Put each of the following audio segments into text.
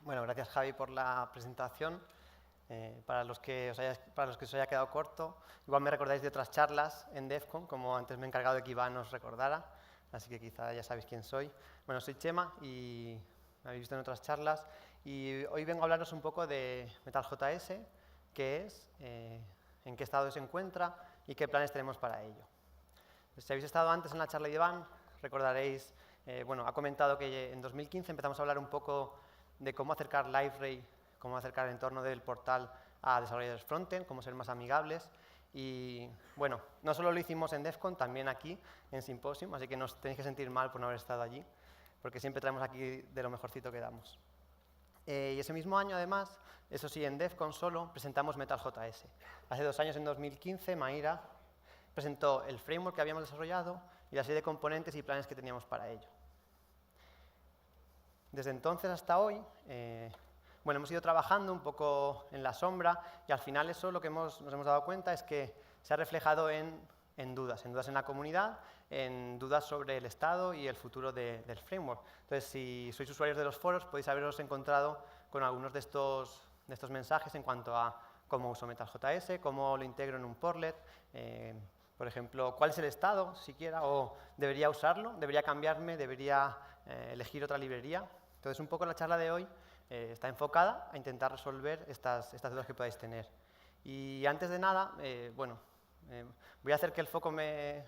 Bueno, gracias Javi por la presentación. Para los que se os haya quedado corto, igual me recordáis de otras charlas en DEF CON, como antes me he encargado de que Iván os recordara, así que quizá ya sabéis quién soy. Bueno, soy Chema y me habéis visto en otras charlas y hoy vengo a hablaros un poco de MetalJS, qué es, en qué estado se encuentra y qué planes tenemos para ello. Pues, si habéis estado antes en la charla de Iván, recordaréis, bueno, ha comentado que en 2015 empezamos a hablar un poco de cómo acercar Liferay, cómo acercar el entorno del portal a desarrolladores frontend, cómo ser más amigables. Y bueno, no solo lo hicimos en DEF CON, también aquí en Symposium, así que no os tenéis que sentir mal por no haber estado allí, porque siempre traemos aquí de lo mejorcito que damos. Y ese mismo año, además, eso sí, en DEF CON solo presentamos MetalJS. Hace 2 años, en 2015, Maira presentó el framework que habíamos desarrollado y la serie de componentes y planes que teníamos para ello. Desde entonces hasta hoy, bueno, hemos ido trabajando un poco en la sombra y al final eso lo que nos hemos dado cuenta es que se ha reflejado en dudas en la comunidad, en dudas sobre el estado y el futuro del framework. Entonces, si sois usuarios de los foros, podéis haberos encontrado con algunos de estos mensajes en cuanto a cómo uso MetalJS, cómo lo integro en un portlet, por ejemplo, cuál es el estado, siquiera, o debería usarlo, debería cambiarme, debería elegir otra librería. Entonces, un poco la charla de hoy está enfocada a intentar resolver estas dudas que podáis tener. Y antes de nada, bueno, voy a hacer que el foco me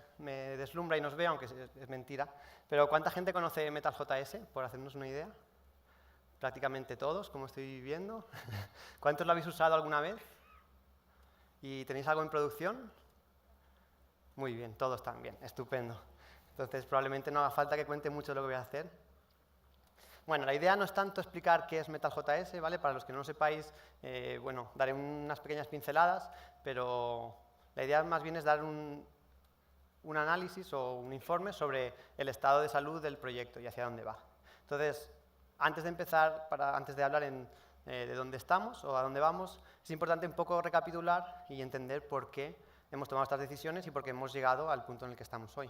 deslumbra y nos vea, aunque es mentira, pero ¿cuánta gente conoce MetalJS, por hacernos una idea? Prácticamente todos, como estoy viendo. ¿Cuántos lo habéis usado alguna vez? ¿Y tenéis algo en producción? Muy bien, todos también, estupendo. Entonces, probablemente no haga falta que cuente mucho de lo que voy a hacer. Bueno, la idea no es tanto explicar qué es MetalJS, ¿vale? Para los que no lo sepáis, bueno, daré unas pequeñas pinceladas, pero la idea más bien es dar un análisis o un informe sobre el estado de salud del proyecto y hacia dónde va. Entonces, antes de empezar, antes de hablar de dónde estamos o a dónde vamos, es importante un poco recapitular y entender por qué hemos tomado estas decisiones y por qué hemos llegado al punto en el que estamos hoy.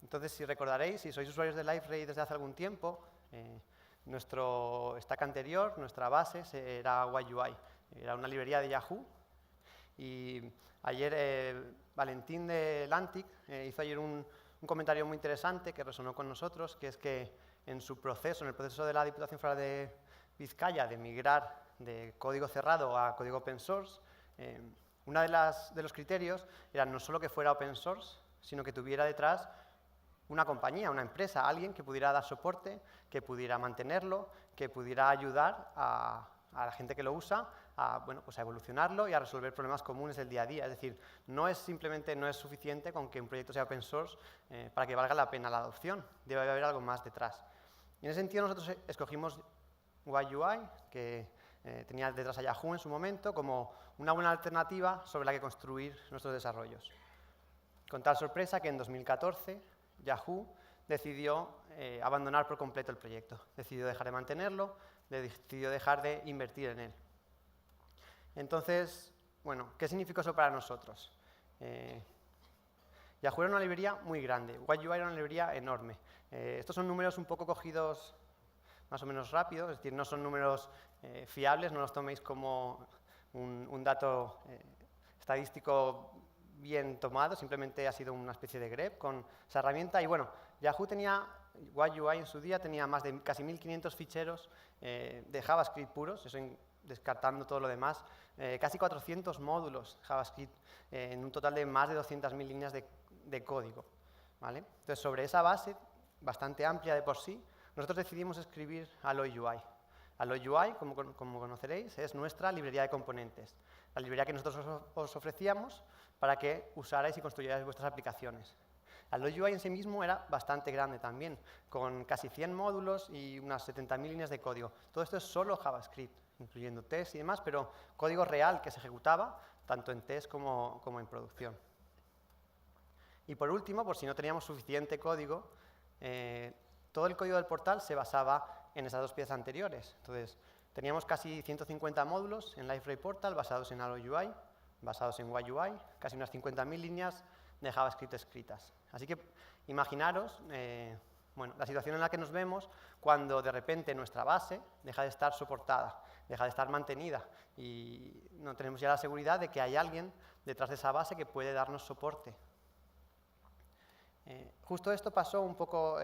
Entonces, si recordaréis, si sois usuarios de Liferay desde hace algún tiempo, nuestro stack anterior, nuestra base, era YUI. Era una librería de Yahoo. Y ayer Valentín de Lantic hizo ayer un comentario muy interesante que resonó con nosotros, que es que en el proceso de la Diputación Foral de Vizcaya de migrar de código cerrado a código open source, uno de los criterios era no solo que fuera open source, sino que tuviera detrás una compañía, una empresa, alguien que pudiera dar soporte, que pudiera mantenerlo, que pudiera ayudar a la gente que lo usa bueno, pues a evolucionarlo y a resolver problemas comunes del día a día. Es decir, no es suficiente con que un proyecto sea open source para que valga la pena la adopción. Debe haber algo más detrás. Y en ese sentido nosotros escogimos YUI, que tenía detrás a Yahoo en su momento, como una buena alternativa sobre la que construir nuestros desarrollos. Con tal sorpresa que en 2014 Yahoo decidió abandonar por completo el proyecto. Decidió dejar de mantenerlo, decidió dejar de invertir en él. Entonces, bueno, ¿qué significó eso para nosotros? Yahoo era una librería muy grande, YUI era una librería enorme. Estos son números un poco cogidos más o menos rápido, es decir, no son números fiables, no los toméis como un dato estadístico bien tomado, simplemente ha sido una especie de grep con esa herramienta. Y bueno, YUI en su día tenía más de casi 1500 ficheros de JavaScript puros, eso descartando todo lo demás, casi 400 módulos JavaScript en un total de más de 200.000 líneas de código, ¿vale? Entonces, sobre esa base, bastante amplia de por sí, nosotros decidimos escribir Alloy UI. Alloy UI, como conoceréis, es nuestra librería de componentes, la librería que nosotros os ofrecíamos para que usarais y construyerais vuestras aplicaciones. Alloy UI en sí mismo era bastante grande también, con casi 100 módulos y unas 70.000 líneas de código. Todo esto es solo JavaScript, incluyendo test y demás, pero código real que se ejecutaba tanto en test como en producción. Y por último, por si no teníamos suficiente código, todo el código del portal se basaba en esas dos piezas anteriores. Entonces, teníamos casi 150 módulos en Liferay Portal basados en Alloy UI, basados en YUI, casi unas 50.000 líneas de JavaScript escritas. Así que imaginaros Bueno, la situación en la que nos vemos cuando de repente nuestra base deja de estar soportada, deja de estar mantenida y no tenemos ya la seguridad de que hay alguien detrás de esa base que puede darnos soporte. Justo esto pasó un poco,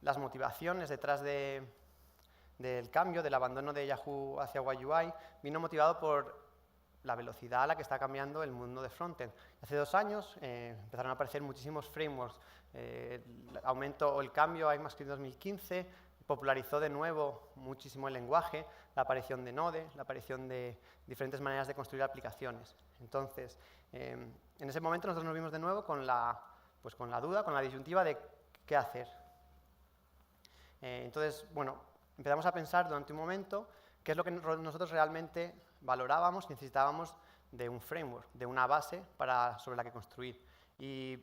las motivaciones detrás del cambio, del abandono de Yahoo hacia YUI, vino motivado por la velocidad a la que está cambiando el mundo de frontend. Hace 2 años empezaron a aparecer muchísimos frameworks. El aumento o el cambio a ECMAScript 2015 popularizó de nuevo muchísimo el lenguaje, la aparición de Node, la aparición de diferentes maneras de construir aplicaciones. Entonces, en ese momento nosotros nos vimos de nuevo con la duda, con la disyuntiva de qué hacer. Entonces, bueno, empezamos a pensar durante un momento qué es lo que nosotros realmente valorábamos, necesitábamos de un framework, de una base sobre la que construir. Y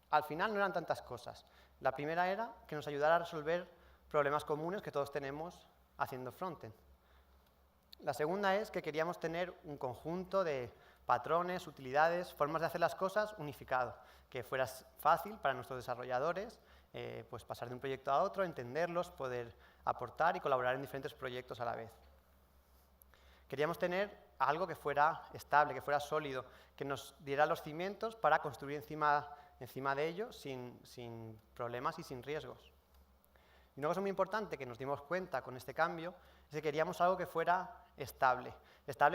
al final no eran tantas cosas. La primera era que nos ayudara a resolver problemas comunes que todos tenemos haciendo frontend. La segunda es que queríamos tener un conjunto de patrones, utilidades, formas de hacer las cosas unificado, que fuera fácil para nuestros desarrolladores pues pasar de un proyecto a otro, entenderlos, poder aportar y colaborar en diferentes proyectos a la vez. Queríamos tener algo que fuera estable, que fuera sólido, que nos diera los cimientos para construir encima de ello sin problemas y sin riesgos. Y una cosa muy importante que nos dimos cuenta con este cambio es que queríamos algo que fuera estable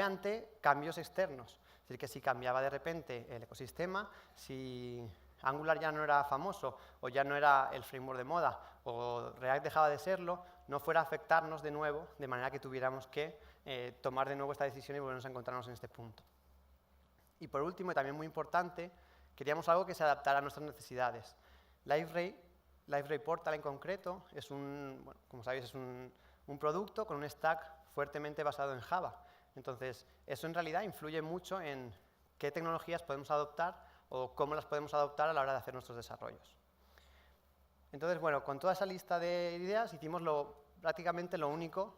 ante cambios externos. Es decir, que si cambiaba de repente el ecosistema, si Angular ya no era famoso o ya no era el framework de moda o React dejaba de serlo, no fuera a afectarnos de nuevo, de manera que tuviéramos que tomar de nuevo esta decisión y volvernos a encontrarnos en este punto. Y por último, y también muy importante, queríamos algo que se adaptara a nuestras necesidades. Liferay Portal en concreto es como sabéis, es un producto con un stack fuertemente basado en Java. Entonces, eso en realidad influye mucho en qué tecnologías podemos adoptar o cómo las podemos adoptar a la hora de hacer nuestros desarrollos. Entonces, bueno, con toda esa lista de ideas hicimos prácticamente lo único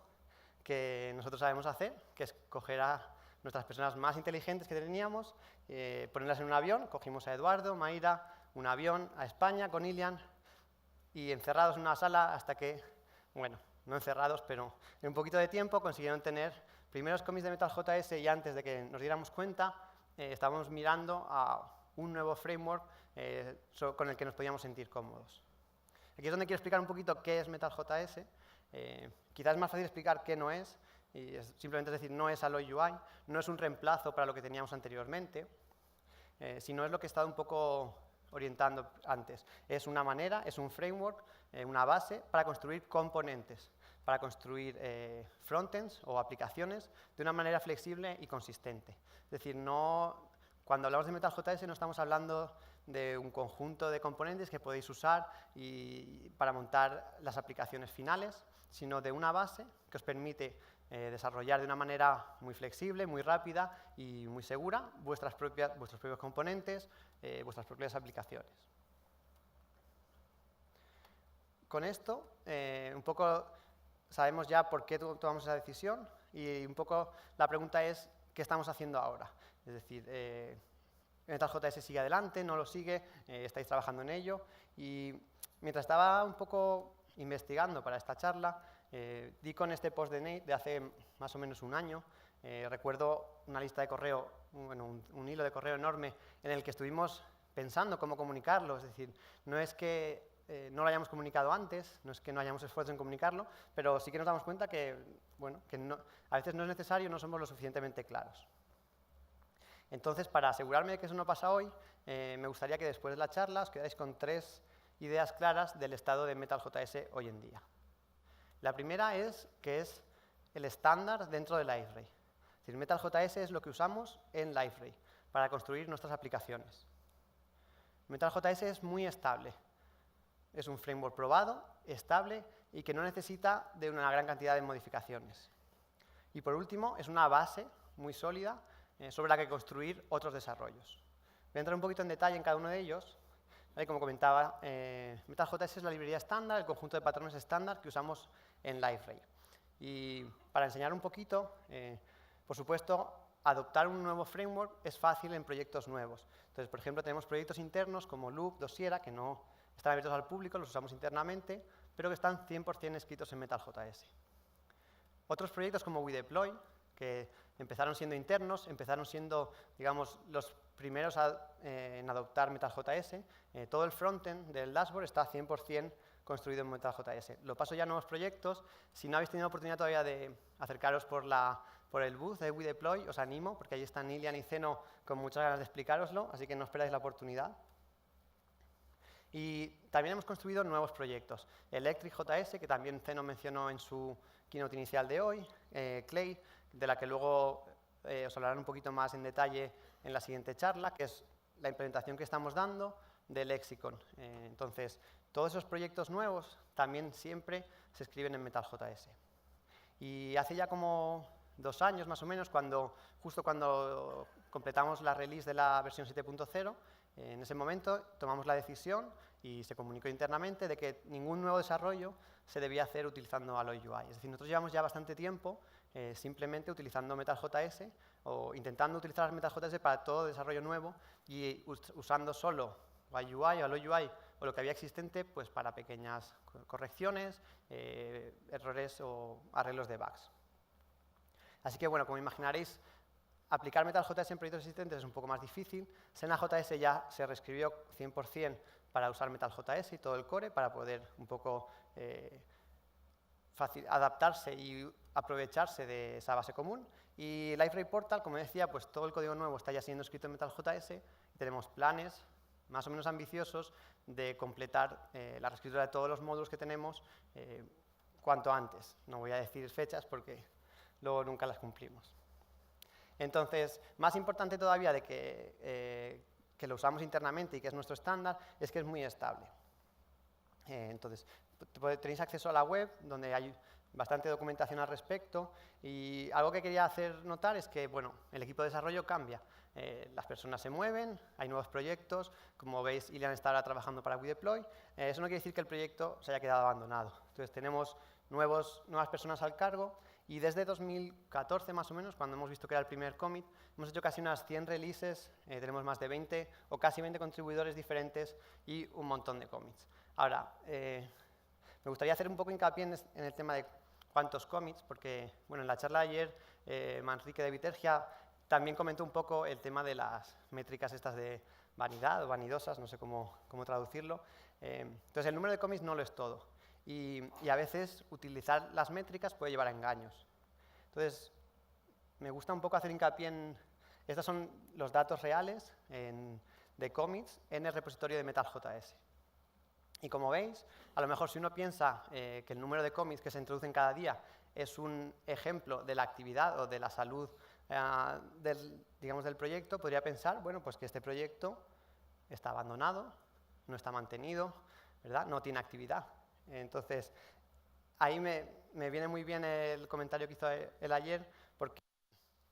que nosotros sabemos hacer, que es coger a nuestras personas más inteligentes que teníamos, ponerlas en un avión, cogimos a Eduardo, Mayra, un avión a España con Ilian y encerrados en una sala hasta que, bueno, no encerrados, pero en un poquito de tiempo consiguieron tener primeros commits de Metal.js y antes de que nos diéramos cuenta estábamos mirando a un nuevo framework con el que nos podíamos sentir cómodos. Aquí es donde quiero explicar un poquito qué es Metal.js. Quizás es más fácil explicar qué no es, y simplemente es decir, no es Alloy UI, no es un reemplazo para lo que teníamos anteriormente, sino es lo que he estado un poco orientando antes. Es una manera, es un framework, una base para construir componentes, para construir frontends o aplicaciones de una manera flexible y consistente. Es decir, cuando hablamos de Metal.js no estamos hablando de un conjunto de componentes que podéis usar para montar las aplicaciones finales, sino de una base que os permite desarrollar de una manera muy flexible, muy rápida y muy segura vuestros propios componentes, vuestras propias aplicaciones. Con esto, un poco sabemos ya por qué tomamos esa decisión y un poco la pregunta es, ¿qué estamos haciendo ahora? Es decir, Metal.js sigue adelante, no lo sigue, estáis trabajando en ello. Y mientras estaba un poco investigando para esta charla, di con este post de Nate de hace más o menos un año. Recuerdo una lista de correo, un hilo de correo enorme en el que estuvimos pensando cómo comunicarlo. Es decir, no es que no lo hayamos comunicado antes, no es que no hayamos esfuerzo en comunicarlo, pero sí que nos damos cuenta que, a veces no es necesario, no somos lo suficientemente claros. Entonces, para asegurarme de que eso no pasa hoy, me gustaría que después de la charla os quedáis con 3 ideas claras del estado de Metal.js hoy en día. La primera es que es el estándar dentro de Liferay. Es decir, Metal.js es lo que usamos en Liferay para construir nuestras aplicaciones. Metal.js es muy estable. Es un framework probado, estable y que no necesita de una gran cantidad de modificaciones. Y por último, es una base muy sólida sobre la que construir otros desarrollos. Voy a entrar un poquito en detalle en cada uno de ellos. Como comentaba, Metal.js es la librería estándar, el conjunto de patrones estándar que usamos en Liferay. Y para enseñar un poquito, por supuesto, adoptar un nuevo framework es fácil en proyectos nuevos. Entonces, por ejemplo, tenemos proyectos internos como Loop, Dosiera, que no están abiertos al público, los usamos internamente, pero que están 100% escritos en Metal.js. Otros proyectos como WeDeploy, que empezaron siendo internos, empezaron siendo, digamos, los primeros en adoptar Metal.js. Todo el frontend del dashboard está 100% construido en Metal.js. Lo paso ya a nuevos proyectos. Si no habéis tenido oportunidad todavía de acercaros por el booth de WeDeploy, os animo, porque ahí están Ilian y Zeno con muchas ganas de explicároslo, así que no esperáis la oportunidad. Y también hemos construido nuevos proyectos. Electric.js, que también Zeno mencionó en su keynote inicial de hoy, Clay, de la que luego os hablarán un poquito más en detalle en la siguiente charla, que es la implementación que estamos dando de Lexicon. Entonces, todos esos proyectos nuevos también siempre se escriben en Metal.js. Y hace ya como 2 años más o menos, justo cuando completamos la release de la versión 7.0, en ese momento tomamos la decisión y se comunicó internamente de que ningún nuevo desarrollo se debía hacer utilizando Alloy UI. Es decir, nosotros llevamos ya bastante tiempo simplemente utilizando Metal.js o intentando utilizar Metal.js para todo desarrollo nuevo y usando solo UI o Alloy UI o lo que había existente pues para pequeñas correcciones, errores o arreglos de bugs. Así que, bueno, como imaginaréis, aplicar Metal.js en proyectos existentes es un poco más difícil. Sena.js ya se reescribió 100% para usar Metal.js y todo el core para poder un poco adaptarse y aprovecharse de esa base común. Y Liferay Portal, como decía, pues todo el código nuevo está ya siendo escrito en Metal.js y tenemos planes más o menos ambiciosos de completar la reescritura de todos los módulos que tenemos cuanto antes. No voy a decir fechas porque luego nunca las cumplimos. Entonces, más importante todavía de que lo usamos internamente y que es nuestro estándar, es que es muy estable. Entonces, tenéis acceso a la web, donde hay bastante documentación al respecto, y algo que quería hacer notar es que, bueno, el equipo de desarrollo cambia. Las personas se mueven, hay nuevos proyectos, como veis, Ilian está ahora trabajando para WeDeploy. Eso no quiere decir que el proyecto se haya quedado abandonado. Entonces, tenemos nuevas personas al cargo, y desde 2014, más o menos, cuando hemos visto que era el primer commit, hemos hecho casi unas 100 releases, tenemos más de 20 o casi 20 contribuidores diferentes y un montón de commits. Ahora, me gustaría hacer un poco hincapié en el tema de cuántos commits, porque bueno, en la charla de ayer, Manrique de Vitergia también comentó un poco el tema de las métricas estas de vanidad o vanidosas, no sé cómo traducirlo. Entonces, el número de commits no lo es todo. Y a veces utilizar las métricas puede llevar a engaños. Entonces, me gusta un poco hacer hincapié en... Estos son los datos reales de commits en el repositorio de Metal.js. Y como veis, a lo mejor si uno piensa que el número de commits que se introducen cada día es un ejemplo de la actividad o de la salud del proyecto, podría pensar, bueno, pues que este proyecto está abandonado, no está mantenido, ¿verdad? No tiene actividad. Entonces, ahí me viene muy bien el comentario que hizo él ayer, porque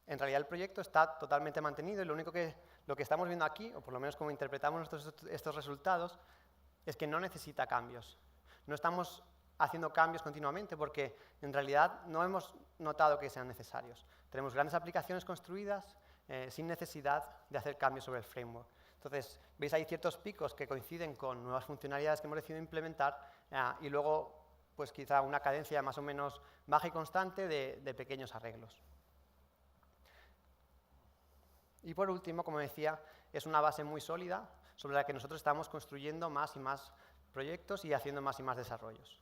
en realidad el proyecto está totalmente mantenido y lo que estamos viendo aquí, o por lo menos como interpretamos estos resultados, es que no necesita cambios. No estamos haciendo cambios continuamente porque en realidad no hemos notado que sean necesarios. Tenemos grandes aplicaciones construidas sin necesidad de hacer cambios sobre el framework. Entonces, veis ahí ciertos picos que coinciden con nuevas funcionalidades que hemos decidido implementar y luego, pues quizá una cadencia más o menos baja y constante de pequeños arreglos. Y por último, como decía, es una base muy sólida sobre la que nosotros estamos construyendo más y más proyectos y haciendo más y más desarrollos.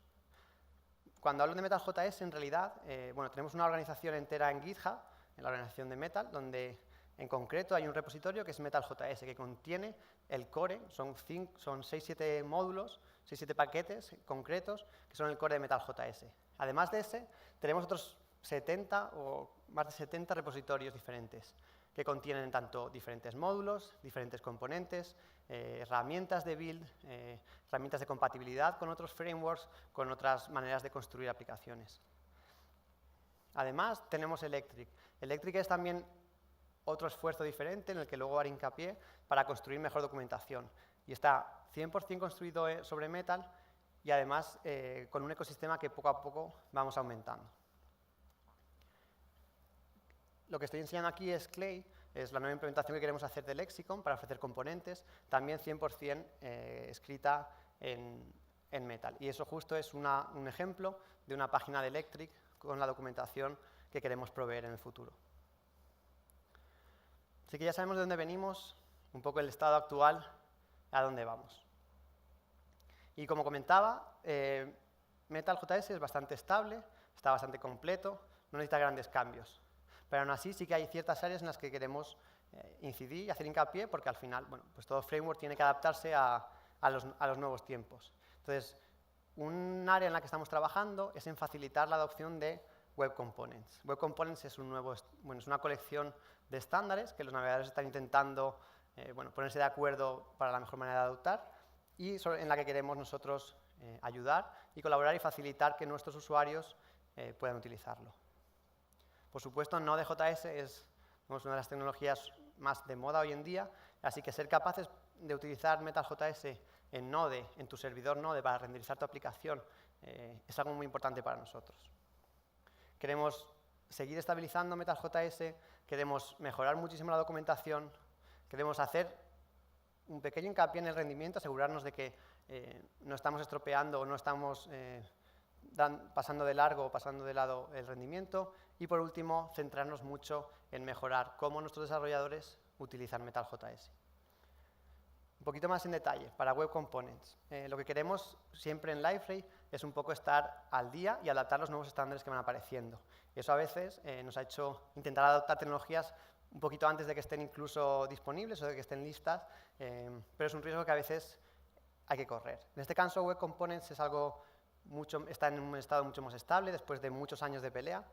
Cuando hablo de Metal.js, en realidad, bueno, tenemos una organización entera en GitHub, en la organización de Metal, donde en concreto hay un repositorio que es Metal.js, que contiene el core, son 6-7 módulos, 6-7 paquetes concretos, que son el core de Metal.js. Además de ese, tenemos otros 70 o más de 70 repositorios diferentes, que contienen tanto diferentes módulos, diferentes componentes, herramientas de build, herramientas de compatibilidad con otros frameworks, con otras maneras de construir aplicaciones. Además, tenemos Electric. Electric es también otro esfuerzo diferente en el que luego haré hincapié para construir mejor documentación. Y está 100% construido sobre Metal y además con un ecosistema que poco a poco vamos aumentando. Lo que estoy enseñando aquí es Clay, es la nueva implementación que queremos hacer de Lexicon para ofrecer componentes, también 100% escrita en Metal. Y eso justo es un ejemplo de una página de Electric con la documentación que queremos proveer en el futuro. Así que ya sabemos de dónde venimos, un poco el estado actual, a dónde vamos. Y como comentaba, Metal.js es bastante estable, está bastante completo, no necesita grandes cambios. Pero aún así sí que hay ciertas áreas en las que queremos incidir y hacer hincapié, porque al final, bueno, pues todo framework tiene que adaptarse a los nuevos tiempos. Entonces, un área en la que estamos trabajando es en facilitar la adopción de Web Components. Web Components es es una colección de estándares que los navegadores están intentando ponerse de acuerdo para la mejor manera de adoptar y en la que queremos nosotros ayudar y colaborar y facilitar que nuestros usuarios puedan utilizarlo. Por supuesto, Node.js es una de las tecnologías más de moda hoy en día, así que ser capaces de utilizar Metal.js en Node, en tu servidor Node, para renderizar tu aplicación, es algo muy importante para nosotros. Queremos seguir estabilizando Metal.js, queremos mejorar muchísimo la documentación, queremos hacer un pequeño hincapié en el rendimiento, asegurarnos de que no estamos estropeando o no estamos pasando de largo o pasando de lado el rendimiento. Y por último, centrarnos mucho en mejorar cómo nuestros desarrolladores utilizan Metal.js. Un poquito más en detalle, para Web Components. Lo que queremos siempre en Liferay es un poco estar al día y adaptar los nuevos estándares que van apareciendo. Eso a veces nos ha hecho intentar adoptar tecnologías un poquito antes de que estén incluso disponibles o de que estén listas, pero es un riesgo que a veces hay que correr. En este caso, Web Components es está en un estado mucho más estable después de muchos años de pelea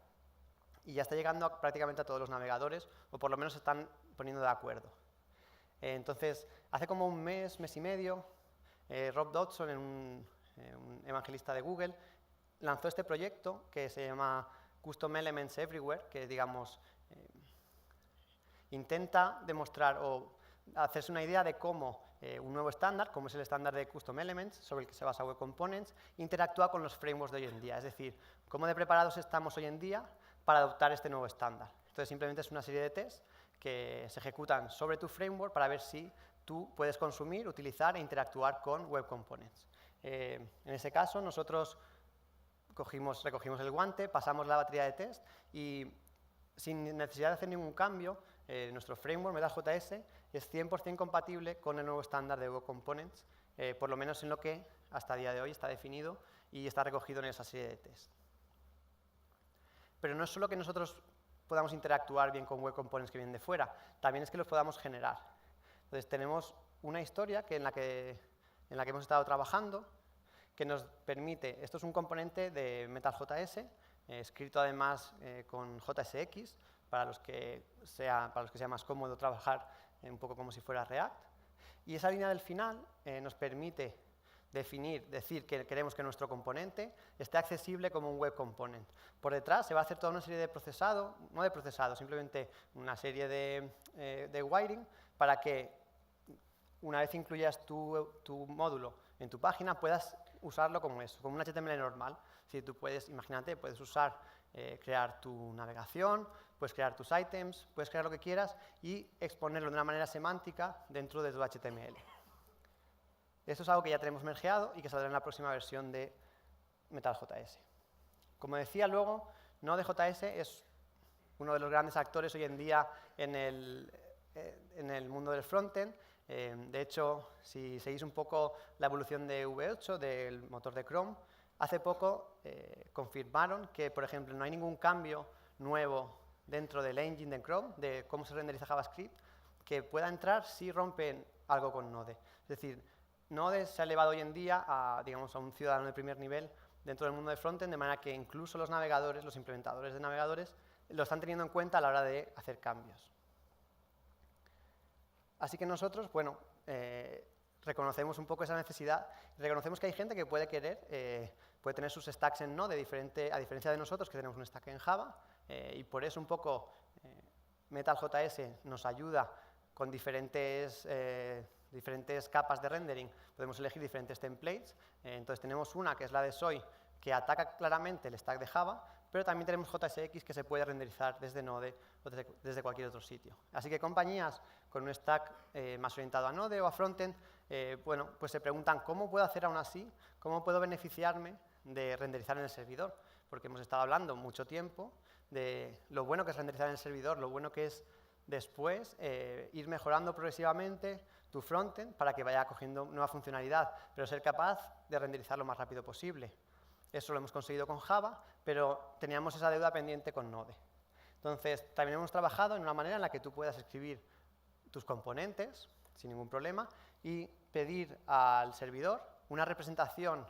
y ya está llegando prácticamente a todos los navegadores, o por lo menos se están poniendo de acuerdo. Entonces, hace como un mes y medio, Rob Dodson, un evangelista de Google, lanzó este proyecto que se llama Custom Elements Everywhere, que, digamos, intenta demostrar o hacerse una idea de cómo un nuevo estándar, como es el estándar de Custom Elements, sobre el que se basa Web Components, interactúa con los frameworks de hoy en día. Es decir, cómo de preparados estamos hoy en día para adoptar este nuevo estándar. Entonces, simplemente es una serie de tests que se ejecutan sobre tu framework para ver si tú puedes consumir, utilizar e interactuar con Web Components. En ese caso, nosotros recogimos el guante, pasamos la batería de test y sin necesidad de hacer ningún cambio, nuestro framework, Metal.js, es 100% compatible con el nuevo estándar de Web Components, por lo menos en lo que hasta el día de hoy está definido y está recogido en esa serie de test. Pero no es solo que nosotros podamos interactuar bien con Web Components que vienen de fuera, también es que los podamos generar. Entonces tenemos una historia en la que hemos estado trabajando, que nos permite, esto es un componente de Metal.js, escrito además con JSX, para los que sea más cómodo trabajar un poco como si fuera React. Y esa línea del final nos permite decir que queremos que nuestro componente esté accesible como un web component. Por detrás se va a hacer toda una serie de procesado, no de procesado, simplemente una serie de wiring para que una vez incluyas tu módulo en tu página puedas usarlo como eso, como un HTML normal. Si tú puedes, imagínate, puedes crear tu navegación, puedes crear tus items, puedes crear lo que quieras y exponerlo de una manera semántica dentro de tu HTML. Esto es algo que ya tenemos mergeado y que saldrá en la próxima versión de Metal.js. Como decía luego, Node.js es uno de los grandes actores hoy en día en el mundo del frontend. De hecho, si seguís un poco la evolución de V8, del motor de Chrome, hace poco confirmaron que, por ejemplo, no hay ningún cambio nuevo dentro del engine de Chrome, de cómo se renderiza JavaScript, que pueda entrar si rompen algo con Node. Es decir, Node se ha elevado hoy en día a un ciudadano de primer nivel dentro del mundo del frontend, de manera que incluso los navegadores, los implementadores de navegadores, lo están teniendo en cuenta a la hora de hacer cambios. Así que nosotros, reconocemos un poco esa necesidad, reconocemos que hay gente que puede tener sus stacks en Node, a diferencia de nosotros que tenemos un stack en Java, y por eso un poco Metal.js nos ayuda con diferentes capas de rendering, podemos elegir diferentes templates. Entonces tenemos una que es la de Soy, que ataca claramente el stack de Java, pero también tenemos JSX que se puede renderizar desde Node o desde cualquier otro sitio. Así que compañías con un stack más orientado a Node o a frontend bueno, pues se preguntan cómo puedo hacer aún así, cómo puedo beneficiarme de renderizar en el servidor, porque hemos estado hablando mucho tiempo de lo bueno que es renderizar en el servidor, lo bueno que es después ir mejorando progresivamente tu frontend para que vaya cogiendo nueva funcionalidad, pero ser capaz de renderizar lo más rápido posible. Eso lo hemos conseguido con Java, pero teníamos esa deuda pendiente con Node. Entonces, también hemos trabajado en una manera en la que tú puedas escribir tus componentes sin ningún problema y pedir al servidor una representación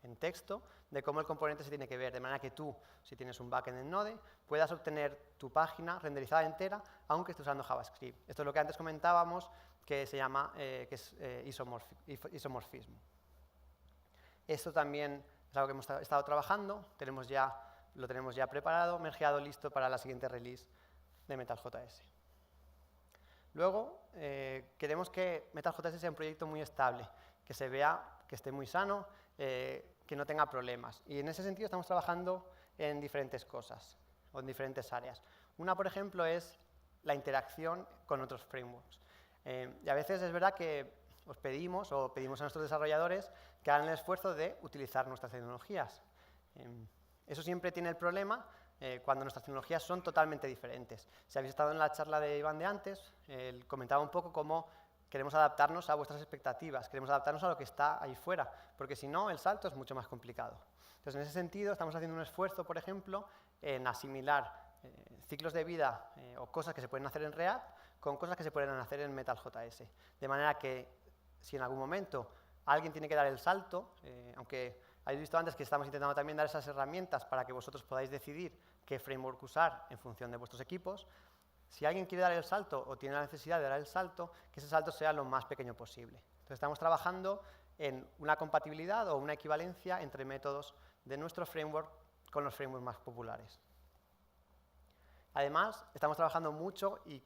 en texto de cómo el componente se tiene que ver, de manera que tú, si tienes un backend en Node, puedas obtener tu página renderizada entera, aunque estés usando JavaScript. Esto es lo que antes comentábamos, que se llama isomorfismo. Esto también es algo que hemos estado trabajando, lo tenemos ya preparado, mergeado, listo para la siguiente release de MetalJS. Luego, queremos que MetalJS sea un proyecto muy estable, que se vea, que esté muy sano, que no tenga problemas. Y en ese sentido estamos trabajando en diferentes cosas, o en diferentes áreas. Una, por ejemplo, es la interacción con otros frameworks. Y a veces es verdad que os pedimos, o pedimos a nuestros desarrolladores, que hagan el esfuerzo de utilizar nuestras tecnologías. Eso siempre tiene el problema cuando nuestras tecnologías son totalmente diferentes. Si habéis estado en la charla de Iván de antes, él comentaba un poco cómo queremos adaptarnos a vuestras expectativas, queremos adaptarnos a lo que está ahí fuera, porque si no, el salto es mucho más complicado. Entonces, en ese sentido, estamos haciendo un esfuerzo, por ejemplo, en asimilar ciclos de vida o cosas que se pueden hacer en React con cosas que se pueden hacer en MetalJS. De manera que, si en algún momento alguien tiene que dar el salto, aunque habéis visto antes que estamos intentando también dar esas herramientas para que vosotros podáis decidir qué framework usar en función de vuestros equipos, si alguien quiere dar el salto o tiene la necesidad de dar el salto, que ese salto sea lo más pequeño posible. Entonces, estamos trabajando en una compatibilidad o una equivalencia entre métodos de nuestro framework con los frameworks más populares. Además, estamos trabajando mucho y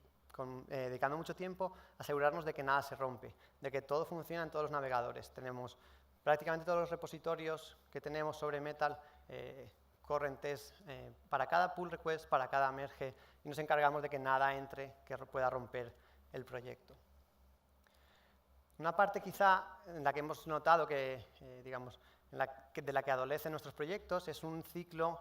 dedicando mucho tiempo a asegurarnos de que nada se rompe, de que todo funciona en todos los navegadores. Tenemos prácticamente todos los repositorios que tenemos sobre Metal corren test para cada pull request, para cada merge, y nos encargamos de que nada entre que pueda romper el proyecto. Una parte quizá en la que hemos notado que, digamos, de la que adolecen nuestros proyectos es un ciclo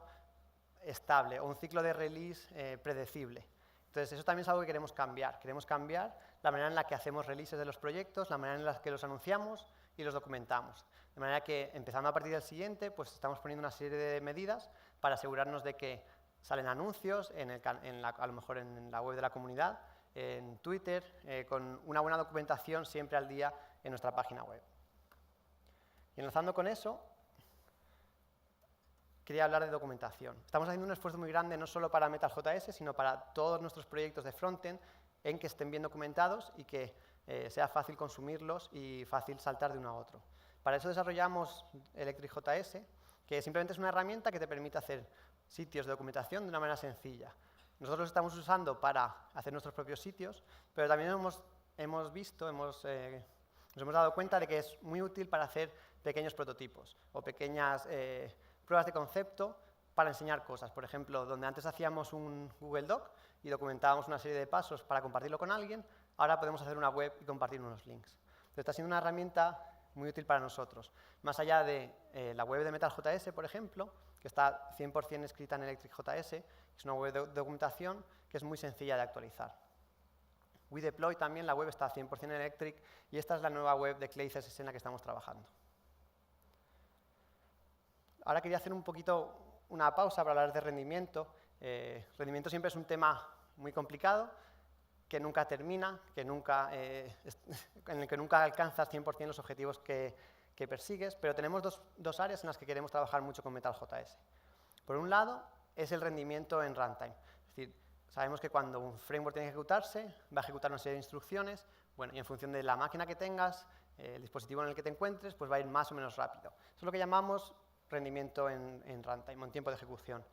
estable o un ciclo de release predecible. Entonces, eso también es algo que queremos cambiar. Queremos cambiar la manera en la que hacemos releases de los proyectos, la manera en la que los anunciamos y los documentamos. De manera que, empezando a partir del siguiente, pues estamos poniendo una serie de medidas para asegurarnos de que salen anuncios, a lo mejor en la web de la comunidad, en Twitter, con una buena documentación siempre al día en nuestra página web. Y enlazando con eso, quería hablar de documentación. Estamos haciendo un esfuerzo muy grande no solo para MetalJS, sino para todos nuestros proyectos de frontend en que estén bien documentados y que sea fácil consumirlos y fácil saltar de uno a otro. Para eso desarrollamos ElectricJS, que simplemente es una herramienta que te permite hacer sitios de documentación de una manera sencilla. Nosotros los estamos usando para hacer nuestros propios sitios, pero también nos hemos dado cuenta de que es muy útil para hacer pequeños prototipos o pequeñas pruebas de concepto para enseñar cosas. Por ejemplo, donde antes hacíamos un Google Doc y documentábamos una serie de pasos para compartirlo con alguien, ahora podemos hacer una web y compartir unos links. Entonces, está siendo una herramienta muy útil para nosotros. Más allá de la web de MetalJS, por ejemplo, que está 100% escrita en ElectricJS, es una web de documentación que es muy sencilla de actualizar. WeDeploy también, la web está 100% en Electric, y esta es la nueva web de Clay CSS en la que estamos trabajando. Ahora quería hacer un poquito una pausa para hablar de rendimiento. Rendimiento siempre es un tema muy complicado, que nunca termina, en el que nunca alcanzas 100% los objetivos que persigues, pero tenemos dos áreas en las que queremos trabajar mucho con MetalJS. Por un lado, es el rendimiento en runtime. Es decir, sabemos que cuando un framework tiene que ejecutarse, va a ejecutar una serie de instrucciones, bueno, y en función de la máquina que tengas, el dispositivo en el que te encuentres, pues va a ir más o menos rápido. Eso es lo que llamamos rendimiento en runtime, o en tiempo de ejecución.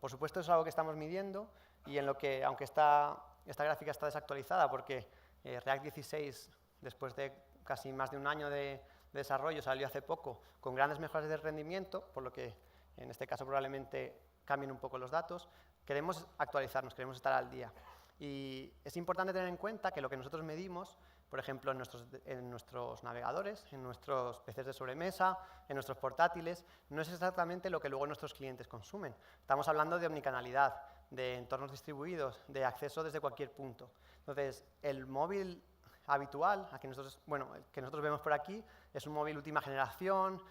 Por supuesto, eso es algo que estamos midiendo y en lo que, aunque esta gráfica está desactualizada porque React 16, después de casi más de un año de desarrollo, salió hace poco con grandes mejoras de rendimiento, por lo que en este caso probablemente cambien un poco los datos, queremos actualizarnos, queremos estar al día. Y es importante tener en cuenta que lo que nosotros medimos por ejemplo, en nuestros navegadores, en nuestros PCs de sobremesa, en nuestros portátiles, no es exactamente lo que luego nuestros clientes consumen. Estamos hablando de omnicanalidad, de entornos distribuidos, de acceso desde cualquier punto. Entonces, el móvil habitual, que nosotros vemos por aquí, es un móvil última generación,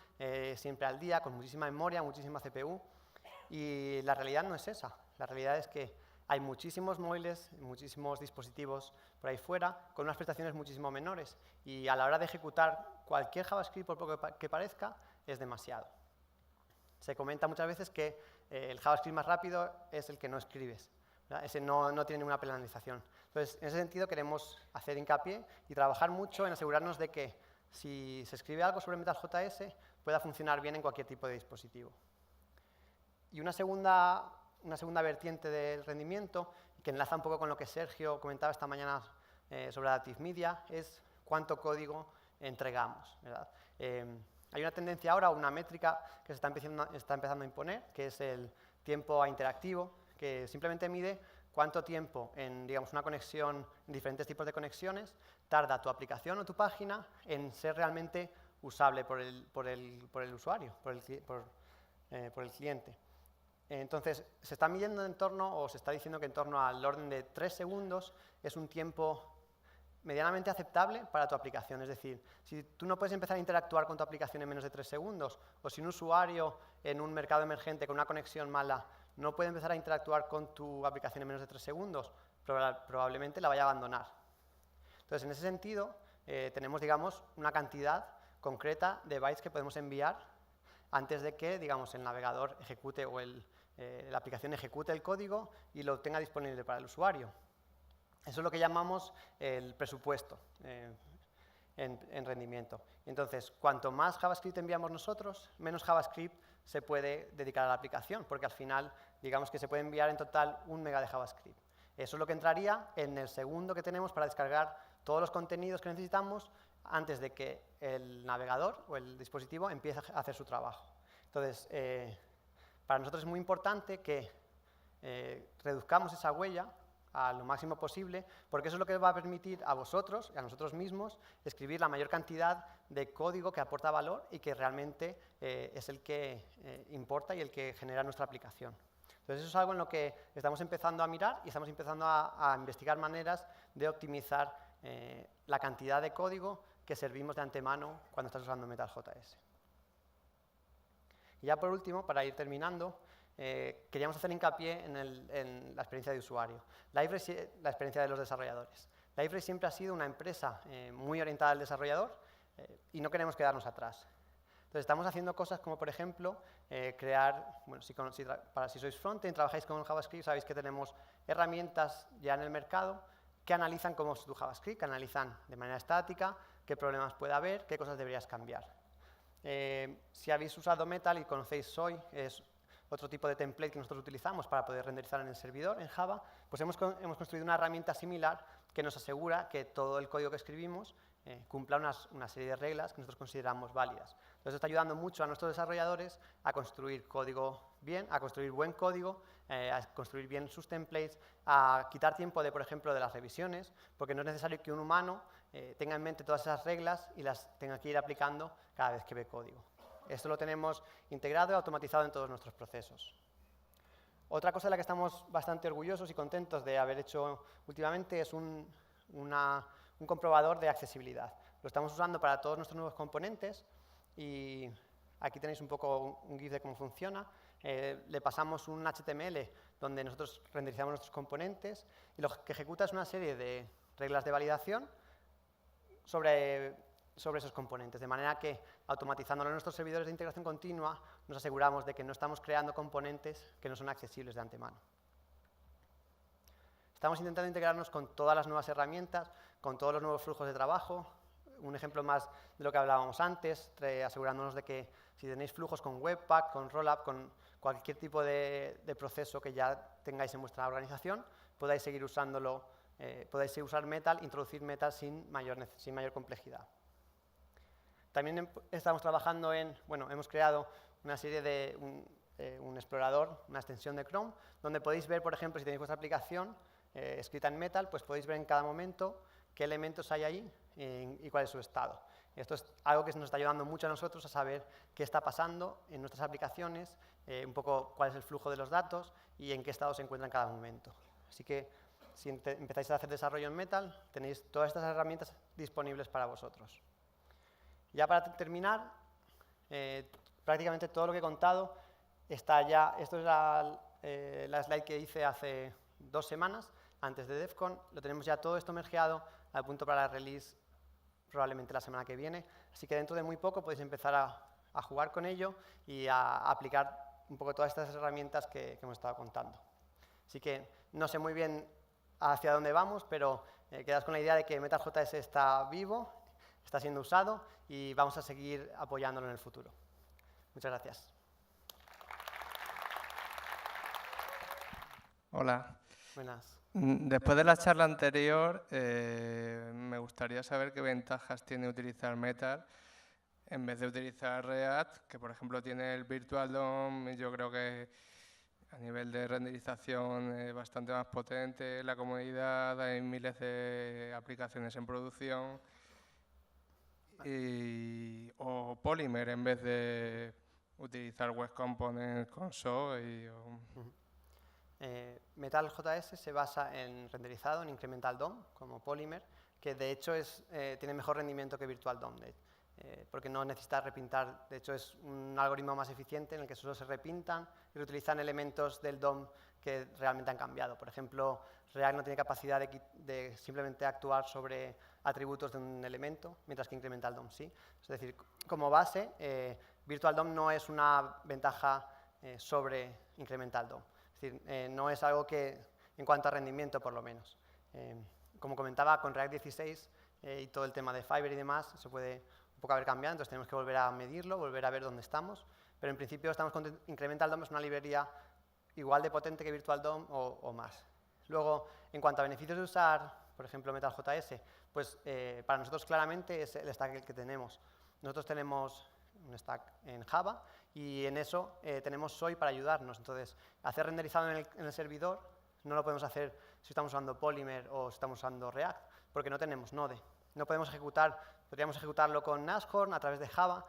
siempre al día, con muchísima memoria, muchísima CPU, y la realidad no es esa. La realidad es que hay muchísimos móviles, muchísimos dispositivos por ahí fuera, con unas prestaciones muchísimo menores, y a la hora de ejecutar cualquier JavaScript, por poco que parezca, es demasiado. Se comenta muchas veces que el JavaScript más rápido es el que no escribes, ¿verdad? Ese no tiene ninguna penalización. Entonces, en ese sentido, queremos hacer hincapié y trabajar mucho en asegurarnos de que si se escribe algo sobre Metal.js, pueda funcionar bien en cualquier tipo de dispositivo. Y una segunda vertiente del rendimiento, que enlaza un poco con lo que Sergio comentaba esta mañana sobre Adaptive Media, es cuánto código entregamos, ¿verdad? Hay una tendencia ahora, una métrica que se está empezando a imponer, que es el tiempo interactivo, que simplemente mide cuánto tiempo en, digamos, una conexión, en diferentes tipos de conexiones, tarda tu aplicación o tu página en ser realmente usable por el usuario, por el cliente. Entonces, se está midiendo en torno, o se está diciendo que en torno al orden de 3 segundos es un tiempo medianamente aceptable para tu aplicación. Es decir, si tú no puedes empezar a interactuar con tu aplicación en menos de 3 segundos, o si un usuario en un mercado emergente con una conexión mala no puede empezar a interactuar con tu aplicación en menos de 3 segundos, probablemente la vaya a abandonar. Entonces, en ese sentido, tenemos, digamos, una cantidad concreta de bytes que podemos enviar antes de que, digamos, el navegador ejecute o la aplicación ejecute el código y lo tenga disponible para el usuario. Eso es lo que llamamos el presupuesto en rendimiento. Entonces, cuanto más JavaScript enviamos nosotros, menos JavaScript se puede dedicar a la aplicación, porque al final, digamos que se puede enviar en total 1 mega de JavaScript. Eso es lo que entraría en el segundo que tenemos para descargar todos los contenidos que necesitamos antes de que el navegador o el dispositivo empiece a hacer su trabajo. Entonces, para nosotros es muy importante que reduzcamos esa huella a lo máximo posible, porque eso es lo que va a permitir a vosotros y a nosotros mismos escribir la mayor cantidad de código que aporta valor y que realmente es el que importa y el que genera nuestra aplicación. Entonces, eso es algo en lo que estamos empezando a mirar y estamos empezando a investigar maneras de optimizar la cantidad de código que servimos de antemano cuando estás usando Metal.js. Y ya por último, para ir terminando, queríamos hacer hincapié en la experiencia de usuario, la experiencia de los desarrolladores. Liferay siempre ha sido una empresa muy orientada al desarrollador y no queremos quedarnos atrás. Entonces, estamos haciendo cosas como, por ejemplo, crear, bueno, si sois frontend, trabajáis con JavaScript, sabéis que tenemos herramientas ya en el mercado que analizan cómo es tu JavaScript, que analizan de manera estática qué problemas puede haber, qué cosas deberías cambiar. Si habéis usado Metal y conocéis Soy, es otro tipo de template que nosotros utilizamos para poder renderizar en el servidor, en Java, pues hemos construido una herramienta similar que nos asegura que todo el código que escribimos cumpla una serie de reglas que nosotros consideramos válidas. Entonces, está ayudando mucho a nuestros desarrolladores a construir código bien, a construir buen código, a construir bien sus templates, a quitar tiempo, por ejemplo, de las revisiones, porque no es necesario que un humano tenga en mente todas esas reglas y las tenga que ir aplicando cada vez que ve código. Esto lo tenemos integrado y automatizado en todos nuestros procesos. Otra cosa de la que estamos bastante orgullosos y contentos de haber hecho últimamente es un comprobador de accesibilidad. Lo estamos usando para todos nuestros nuevos componentes y aquí tenéis un poco un GIF de cómo funciona. Le pasamos un HTML donde nosotros renderizamos nuestros componentes y lo que ejecuta es una serie de reglas de validación sobre esos componentes, de manera que automatizándolo en nuestros servidores de integración continua nos aseguramos de que no estamos creando componentes que no son accesibles de antemano. Estamos intentando integrarnos con todas las nuevas herramientas, con todos los nuevos flujos de trabajo. Un ejemplo más de lo que hablábamos antes, asegurándonos de que si tenéis flujos con Webpack, con Rollup, con cualquier tipo de proceso que ya tengáis en vuestra organización, podáis seguir usándolo, podáis usar Metal, introducir Metal sin mayor complejidad. También estamos trabajando hemos creado una serie de un explorador, una extensión de Chrome, donde podéis ver, por ejemplo, si tenéis vuestra aplicación escrita en Metal, pues podéis ver en cada momento qué elementos hay ahí y cuál es su estado. Esto es algo que nos está ayudando mucho a nosotros a saber qué está pasando en nuestras aplicaciones, un poco cuál es el flujo de los datos y en qué estado se encuentra en cada momento. Así que si empezáis a hacer desarrollo en Metal, tenéis todas estas herramientas disponibles para vosotros. Ya para terminar, prácticamente todo lo que he contado está ya. Esto es la slide que hice hace 2 semanas, antes de DEF CON. Lo tenemos ya todo esto mergeado al punto para la release probablemente la semana que viene. Así que dentro de muy poco podéis empezar a jugar con ello y a aplicar un poco todas estas herramientas que hemos estado contando. Así que no sé muy bien hacia dónde vamos, pero quedaos con la idea de que Metal.js está vivo, está siendo usado y vamos a seguir apoyándolo en el futuro. Muchas gracias. Hola. Buenas. Después de la charla anterior, me gustaría saber qué ventajas tiene utilizar Metal en vez de utilizar React, que por ejemplo tiene el Virtual DOM, y yo creo que a nivel de renderización es bastante más potente, la comodidad, hay miles de aplicaciones en producción, o Polymer en vez de utilizar Web Components con SOA. Metal.js se basa en renderizado, en Incremental DOM, como Polymer, que de hecho tiene mejor rendimiento que Virtual DOM, porque no necesita repintar. De hecho, es un algoritmo más eficiente en el que solo se repintan y reutilizan elementos del DOM que realmente han cambiado. Por ejemplo, React no tiene capacidad de simplemente actuar sobre atributos de un elemento, mientras que Incremental DOM sí. Es decir, como base, Virtual DOM no es una ventaja sobre Incremental DOM. Es decir, no es algo que, en cuanto a rendimiento, por lo menos. Como comentaba, con React 16 y todo el tema de Fiverr y demás, se puede un poco haber cambiado, entonces tenemos que volver a medirlo, volver a ver dónde estamos. Pero en principio estamos con Incremental DOM, es una librería igual de potente que Virtual DOM o más. Luego, en cuanto a beneficios de usar, por ejemplo, Metal.js, pues para nosotros claramente es el stack que tenemos. Nosotros tenemos un stack en Java y en eso tenemos SOI para ayudarnos. Entonces, hacer renderizado en el servidor no lo podemos hacer si estamos usando Polymer o si estamos usando React, porque no tenemos Node. No podemos podríamos ejecutarlo con Nashorn a través de Java.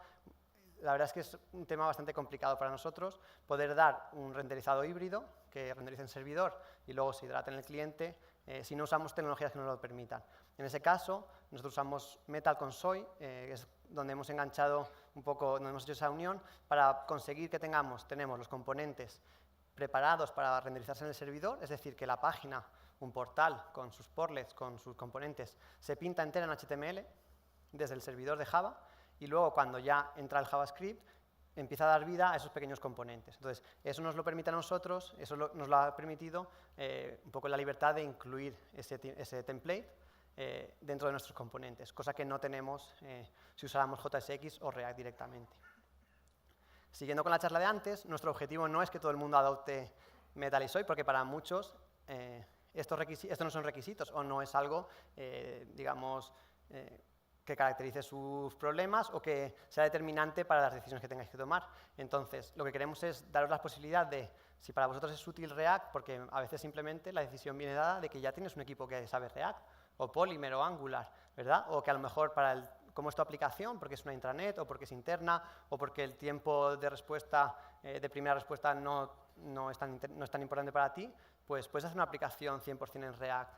La verdad es que es un tema bastante complicado para nosotros poder dar un renderizado híbrido que renderice en servidor y luego se hidrate en el cliente si no usamos tecnologías que nos lo permitan. En ese caso, nosotros usamos Metal con SOI, que es donde hemos enganchado un poco, donde hemos hecho esa unión para conseguir que tenemos los componentes preparados para renderizarse en el servidor, es decir, que la página, un portal con sus portlets, con sus componentes, se pinta entera en HTML desde el servidor de Java y luego cuando ya entra el JavaScript empieza a dar vida a esos pequeños componentes. Entonces, eso nos lo permite a nosotros, nos lo ha permitido un poco la libertad de incluir ese template dentro de nuestros componentes, cosa que no tenemos si usáramos JSX o React directamente. Siguiendo con la charla de antes, nuestro objetivo no es que todo el mundo adopte Metal y SOI, porque para muchos estos no son requisitos o no es algo, digamos, que caracterice sus problemas o que sea determinante para las decisiones que tengáis que tomar. Entonces, lo que queremos es daros la posibilidad de, si para vosotros es útil React, porque a veces simplemente la decisión viene dada de que ya tienes un equipo que sabe React, o Polymer o Angular, ¿verdad? O que a lo mejor como es tu aplicación, porque es una intranet, o porque es interna, o porque el tiempo de respuesta, de primera respuesta no es tan importante para ti, pues puedes hacer una aplicación 100% en React,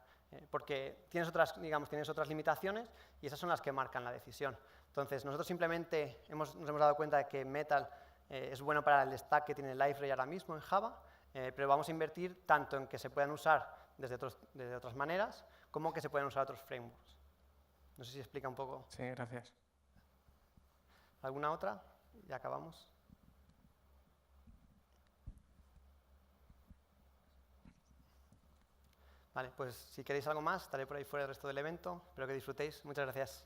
porque tienes otras limitaciones y esas son las que marcan la decisión. Entonces, nosotros simplemente nos hemos dado cuenta de que Metal es bueno para el stack que tiene Liferay ahora mismo en Java, pero vamos a invertir tanto en que se puedan usar desde otras maneras, como que se pueden usar otros frameworks. No sé si explica un poco. Sí, gracias. ¿Alguna otra? Ya acabamos. Vale, pues si queréis algo más, estaré por ahí fuera del resto del evento. Espero que disfrutéis. Muchas gracias.